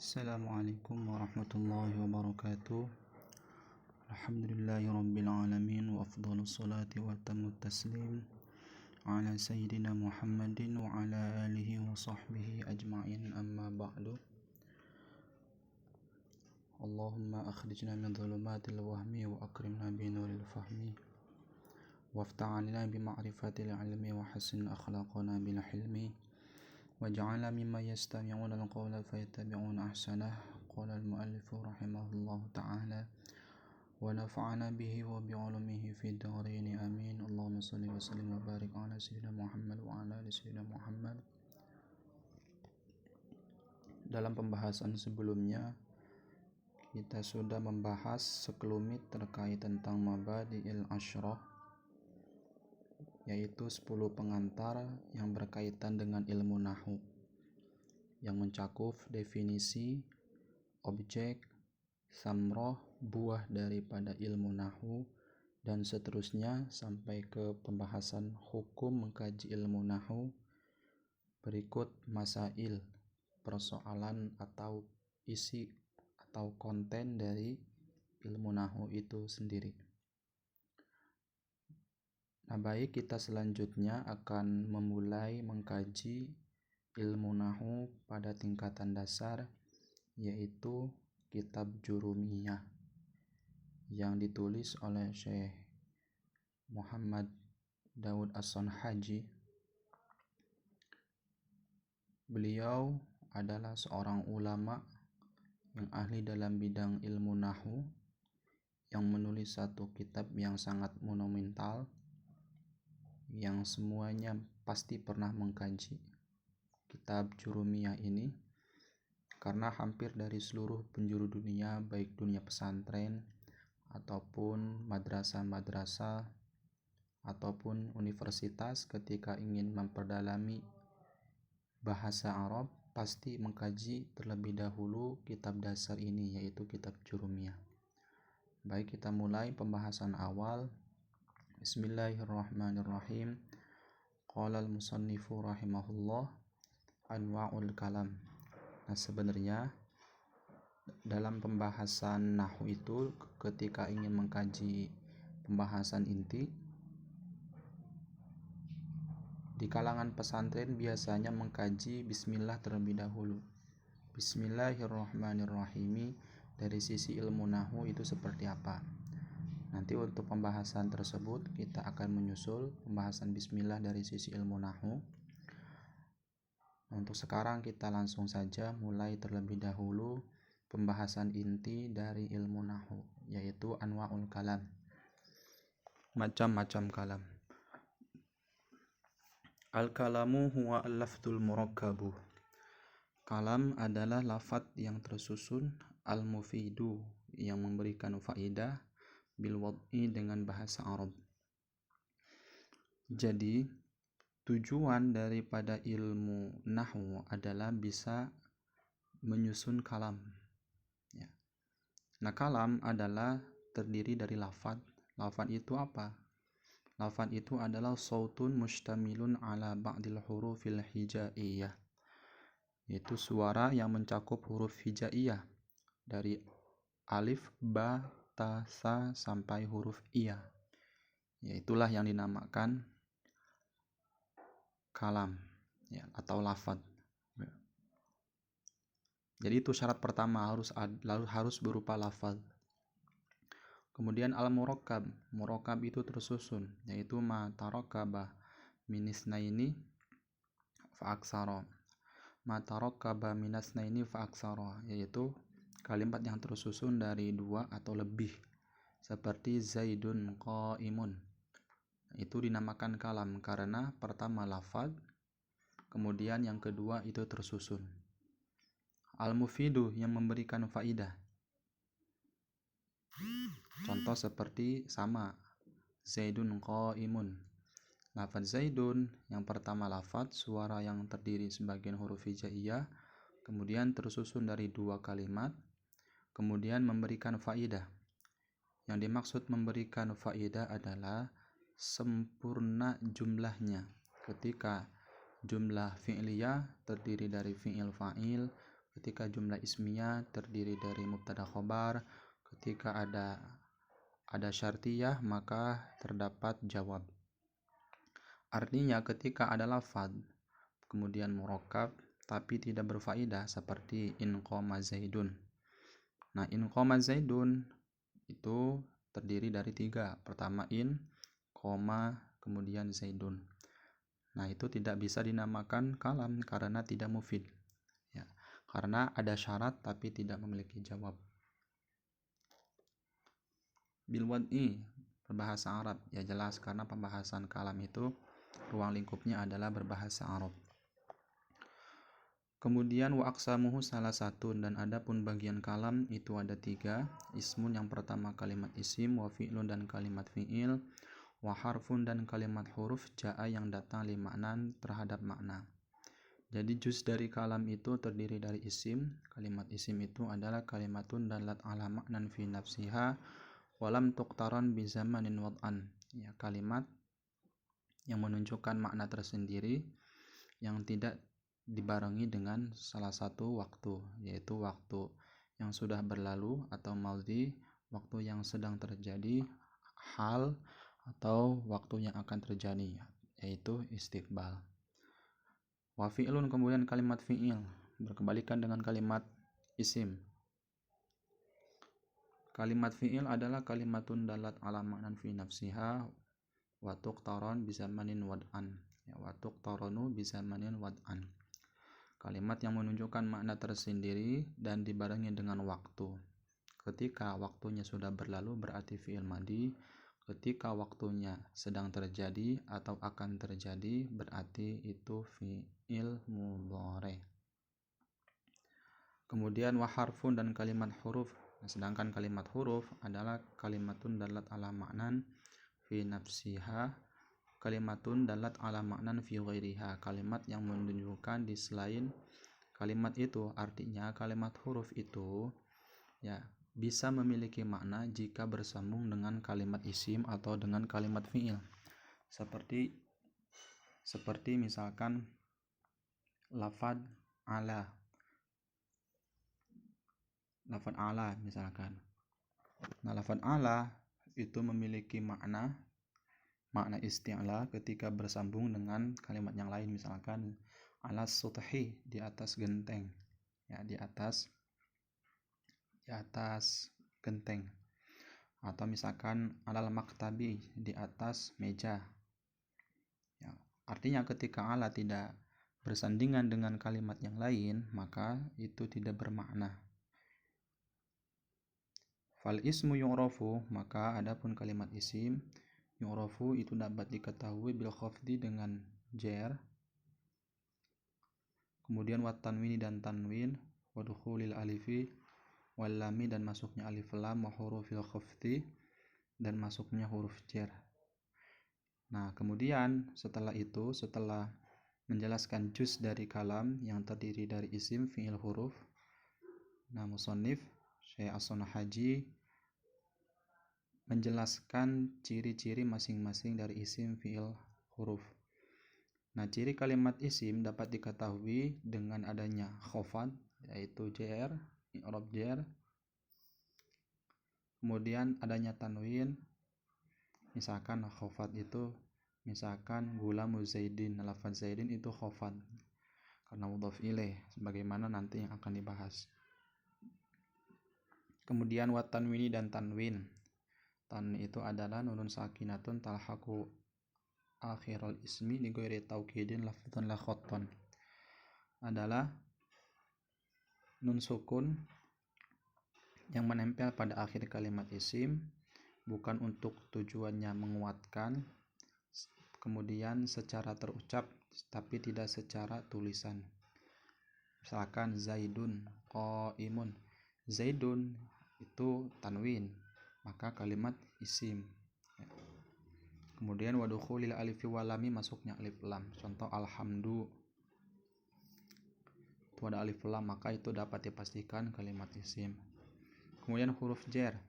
Assalamualaikum warahmatullahi wabarakatuh. Alhamdulillahi rabbil alamin wa afdhalus salati wa atamut taslim ala sayyidina Muhammadin wa ala alihi wa sahbihi ajma'in, amma ba'du. Allahumma akhrijna min dhulumatil wahmi wa akrimna bi nuril fahmi waftah 'alaina bi ma'rifatil ilmi wa hassin akhlaqana bil hilmi waj'alna mimman yastami'una al-qawla fayattabi'una ahsanah. Qala al-mu'allif rahimahullahu ta'ala wa nafa'ana bihi wa bi'ulumihi fid dharain amin. Allahumma shalli wa sallim wa barik ala sayyidina Muhammad wa ala ali sayyidina Muhammad. Dalam pembahasan sebelumnya kita sudah membahas sekelumit terkait tentang mabadi'il asyrah, yaitu 10 pengantar yang berkaitan dengan ilmu nahwu, yang mencakup definisi, objek, samroh, buah daripada ilmu nahwu, dan seterusnya sampai ke pembahasan hukum mengkaji ilmu nahwu. Berikut masail, persoalan atau isi atau konten dari ilmu nahwu itu sendiri. Nah, baik, kita selanjutnya akan memulai mengkaji ilmu nahwu pada tingkatan dasar, yaitu kitab Jurumiyah yang ditulis oleh Syekh Muhammad Daud As-Sonhaji. Beliau adalah seorang ulama yang ahli dalam bidang ilmu nahwu yang menulis satu kitab yang sangat monumental yang semuanya pasti pernah mengkaji kitab Jurumiyah ini, karena hampir dari seluruh penjuru dunia, baik dunia pesantren ataupun madrasah-madrasah ataupun universitas, ketika ingin memperdalami bahasa Arab pasti mengkaji terlebih dahulu kitab dasar ini, yaitu kitab Jurumiyah. Baik, kita mulai pembahasan awal. Bismillahirrahmanirrahim. Qala al-musannifu rahimahullah anwa'ul kalam. Nah, sebenarnya dalam pembahasan nahwu itu, ketika ingin mengkaji pembahasan inti di kalangan pesantren biasanya mengkaji bismillah terlebih dahulu. Bismillahirrahmanirrahim dari sisi ilmu nahwu itu seperti apa? Nanti untuk pembahasan tersebut kita akan menyusul pembahasan bismillah dari sisi ilmu nahwu. Untuk sekarang kita langsung saja mulai terlebih dahulu pembahasan inti dari ilmu nahwu, yaitu anwa'ul kalam, macam-macam kalam. Al-kalamu huwa al-lafdul murakkabu. Kalam adalah lafadz yang tersusun, al-mufidu yang memberikan faidah, bil wad'i dengan bahasa Arab. Jadi tujuan daripada ilmu nahwu adalah bisa menyusun kalam, ya. Nah, kalam adalah terdiri dari lafadz. Lafadz itu apa? Lafadz itu adalah sautun mustamilun ala ba'dil hurufil hijaiyah, yaitu suara yang mencakup huruf hijaiyah dari alif, ba, ta, sa sampai huruf iya. Yaitulah yang dinamakan kalam, ya, atau lafadz. Jadi itu syarat pertama, harus berupa lafadz. Kemudian al-murakkab. Murakkab itu tersusun, yaitu ma tarakkaba minisnaini fa aksara. Ma tarakkaba minasnaini fa aksara, yaitu kalimat yang tersusun dari 2 atau lebih, seperti Zaidun qaimun. Itu dinamakan kalam karena pertama lafadz, kemudian yang kedua itu tersusun. Al-mufidu yang memberikan faidah. Contoh seperti sama Zaidun qaimun. Lafadz Zaidun yang pertama lafadz, suara yang terdiri sebagian huruf hijaiyah, kemudian tersusun dari 2 kalimat, kemudian memberikan faidah. Yang dimaksud memberikan faidah adalah sempurna jumlahnya. Ketika jumlah fi'liyah terdiri dari fi'il fa'il, ketika jumlah ismiyah terdiri dari mubtada khobar, ketika ada syartiyah maka terdapat jawab. Artinya ketika ada lafaz kemudian murakkab tapi tidak berfaedah seperti in qoma zaidun. Nah, in qoma zaidun itu terdiri dari 3. Pertama in, koma, kemudian zaidun. Nah, itu tidak bisa dinamakan kalam karena tidak mufid. Ya, karena ada syarat tapi tidak memiliki jawab. Bil wad'i, berbahasa Arab. Ya jelas karena pembahasan kalam itu ruang lingkupnya adalah berbahasa Arab. Kemudian wa aqsamuhu salah satu, dan adapun bagian kalam itu ada 3. Ismun yang pertama kalimat isim, wa fi'lun dan kalimat fi'il, wa harfun dan kalimat huruf ja'a yang datang li maknan terhadap makna. Jadi juz dari kalam itu terdiri dari isim. Kalimat isim itu adalah kalimatun dalat ala maknan fi nafsiha walam tuqtaran bi zamanin wad'an. Ya, kalimat yang menunjukkan makna tersendiri yang tidak dibarengi dengan salah satu waktu, yaitu waktu yang sudah berlalu atau madhi, waktu yang sedang terjadi, hal, atau waktu yang akan terjadi, yaitu istiqbal. Wa fi'lun, kemudian kalimat fi'il berkebalikan dengan kalimat isim. Kalimat fi'il adalah kalimatun dalat ala maknan fi nafsiha wa tuqtaran bi zamanin wad'an. Ya, wa tuqtaranu bi zamanin wad'an. Kalimat yang menunjukkan makna tersendiri dan dibarengi dengan waktu. Ketika waktunya sudah berlalu berarti fi'il madhi. Ketika waktunya sedang terjadi atau akan terjadi berarti itu fi'il mudhari. Kemudian wa harfun dan kalimat huruf. Sedangkan kalimat huruf adalah kalimatun dalat ala maknan fi nafsiha, kalimatun dalat ala maknan fi ghairiha, kalimat yang menunjukkan di selain kalimat itu. Artinya kalimat huruf itu ya bisa memiliki makna jika bersambung dengan kalimat isim atau dengan kalimat fi'il. Seperti misalkan lafad ala misalkan. Nah, lafad ala itu memiliki makna isti'la ketika bersambung dengan kalimat yang lain, misalkan alas suthi, di atas genteng. Ya, di atas genteng. Atau misalkan alal maktabi, di atas meja. Ya, artinya ketika ala tidak bersandingan dengan kalimat yang lain, maka itu tidak bermakna. Fal ismu yu'rafu, maka adapun kalimat isim yu'rafu itu dapat diketahui bil khafdi dengan jer, kemudian wat tanwini dan tanwin, wa dukhulil alifi wal lami dan masuknya alif lam, wa hurufil khafdi dan masuknya huruf jer. Nah, kemudian setelah menjelaskan juz dari kalam yang terdiri dari isim, fi'il, huruf, nah musannif Syekh As-Sonahaji menjelaskan ciri-ciri masing-masing dari isim, fi'il, huruf. Nah, ciri kalimat isim dapat diketahui dengan adanya khafad, yaitu jr, i'rab jer. Kemudian adanya tanwin, misalkan khafad itu misalkan gulamu zaidin, lafaz zaidin itu khafad karena mudhaf ilaih, sebagaimana nanti yang akan dibahas. Kemudian wat tanwini dan tanwin. Tanwin itu adalah nunun sakinatun talhaqu akhirul ismi li ghairi taukidin lafdzun la khattan. Adalah nun sukun yang menempel pada akhir kalimat isim, bukan untuk tujuannya menguatkan, kemudian secara terucap tapi tidak secara tulisan. Misalkan zaidun qaimun, zaidun itu tanwin, maka kalimat isim. Kemudian wadukhulil alifi walami, masuknya alif lam. Contoh alhamdu itu ada alif lam, maka itu dapat dipastikan kalimat isim. Kemudian huruf jer.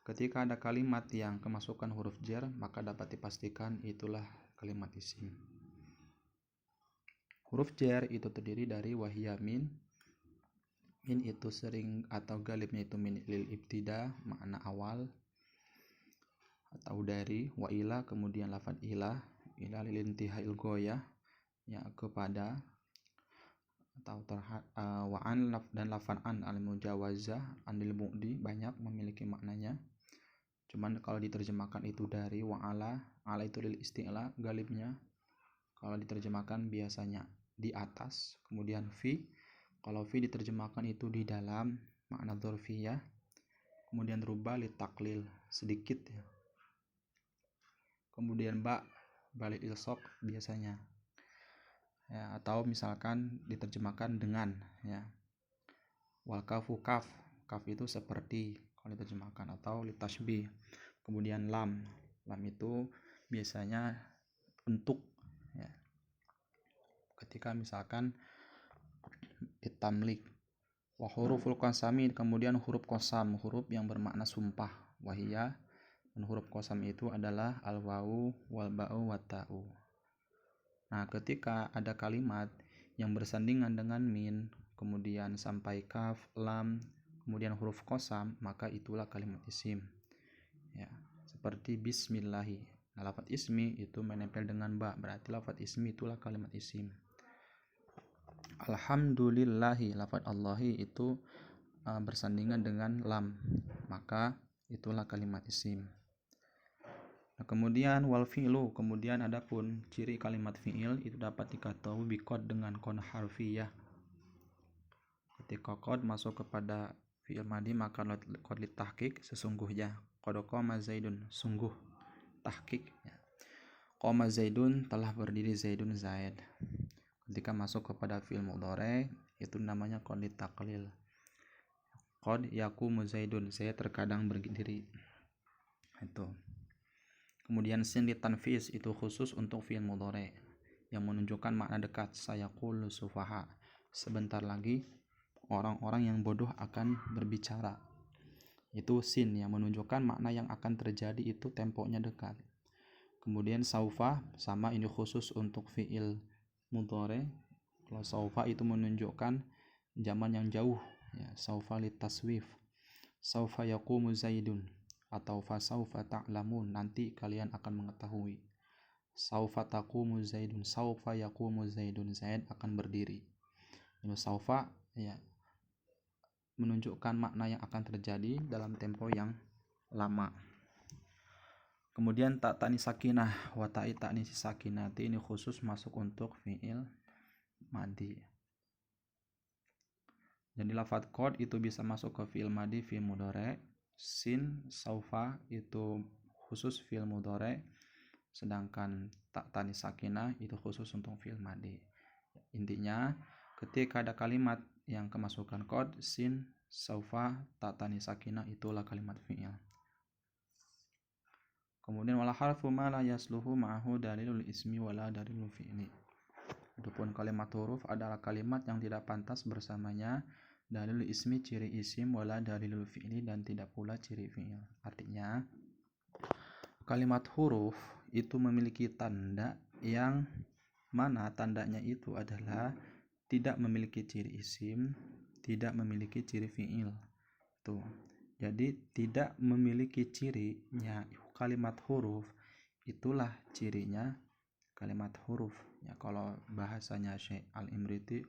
Ketika ada kalimat yang kemasukan huruf jer, maka dapat dipastikan itulah kalimat isim. Huruf jer itu terdiri dari wahya min, Min itu sering atau galibnya itu min lil ibtida, makna awal atau dari. Wa ila kemudian lafad ila lil intihail goyah, ya kepada atau wa an dan lafad an al mujawazah anil mu'di banyak memiliki maknanya. Cuman kalau diterjemahkan itu dari. Wa ala itu lil isti'la galibnya. Kalau diterjemahkan biasanya di atas. Kemudian fi, kalau fi diterjemahkan itu di dalam, makna dzarfiyah. Kemudian ruba li taklil, sedikit ya. Kemudian ba balik ilsok biasanya ya, atau misalkan diterjemahkan dengan ya. Wal kafu kaf itu seperti kalau diterjemahkan, atau li tashbih. Kemudian lam itu biasanya untuk ya, ketika misalkan ditamlik. Wa huruful qasami, kemudian huruf qasam, huruf yang bermakna sumpah. Wahiyah, dan huruf qasam itu adalah al-wawu wal ba'u wat ta'u. Nah, ketika ada kalimat yang bersandingan dengan min, kemudian sampai kaf, lam, kemudian huruf qasam, maka itulah kalimat isim. Ya, seperti bismillahi. Nah, lafaz ismi itu menempel dengan ba, berarti lafaz ismi itulah kalimat isim. Alhamdulillahi, lafaz Allahi itu bersandingan dengan lam, maka itulah kalimat isim. Nah, kemudian wal fi'lu, kemudian adapun ciri kalimat fi'il itu dapat diketahui biqad dengan qad harfiyah. Ketika qad masuk kepada fi'il madhi maka qad litahqiq, sesungguhnya. Qad qama zaidun, sungguh, tahqiq ya. Qama zaidun, telah berdiri zaidun zaid. Ketika masuk kepada fi'il mudhari itu namanya qad litaqlil. Qad yaqumu zaidun, saya terkadang berdiri. Itu. Kemudian sin litanfis itu khusus untuk fi'il mudhari yang menunjukkan makna dekat. Sayaqulu sufaha, sebentar lagi orang-orang yang bodoh akan berbicara. Itu sin yang menunjukkan makna yang akan terjadi, itu temponya dekat. Kemudian saufa sama, ini khusus untuk fi'il mudhari. Kalau saufa itu menunjukkan zaman yang jauh ya, saufa litaswif. Saufa yaqumu zaidun, atau fasaufa ta'lamun, nanti kalian akan mengetahui. Saufa taqumu zaidun, saufa yaqumu zaidun, zaid akan berdiri. Ini saufa ya menunjukkan makna yang akan terjadi dalam tempo yang lama. Kemudian ta'tani sakinah wa ta'ni sakinati, ini khusus masuk untuk fi'il madhi. Jadi lafadz qad itu bisa masuk ke fi'il madhi, fi'il mudhari. Sin, saufa itu khusus fi'il mudhari, sedangkan ta'tani sakinah itu khusus untuk fi'il madhi. Intinya ketika ada kalimat yang kemasukan qad, sin, saufa, ta'tani sakinah, itulah kalimat fi'il. Kemudian wala harfu ma la yasluhu ma'ahu dalilul ismi wala dalilul fi'li. Adapun kalimat huruf adalah kalimat yang tidak pantas bersamanya dalilul ismi, ciri isim, wala dalilul fi'li, dan tidak pula ciri fi'il. Artinya kalimat huruf itu memiliki tanda yang mana tandanya itu adalah tidak memiliki ciri isim, tidak memiliki ciri fi'il. Tuh. Jadi tidak memiliki cirinya kalimat huruf, itulah cirinya kalimat huruf. Ya, kalau bahasanya Syekh Al-Imriti,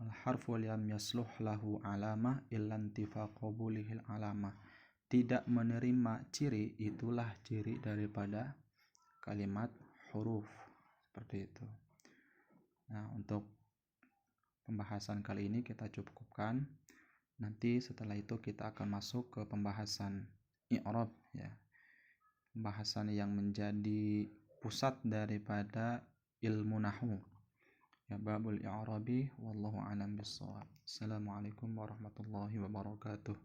al-harfu lam yasluh lahu alamah illa intifa qabulihil alamah. Tidak menerima ciri, itulah ciri daripada kalimat huruf. Seperti itu. Nah, untuk pembahasan kali ini kita cukupkan. Nanti setelah itu kita akan masuk ke pembahasan i'rab ya. Pembahasan yang menjadi pusat daripada ilmu nahwu. Ya, babul i'rabi wallahu a'lam bissawab. Assalamualaikum warahmatullahi wabarakatuh.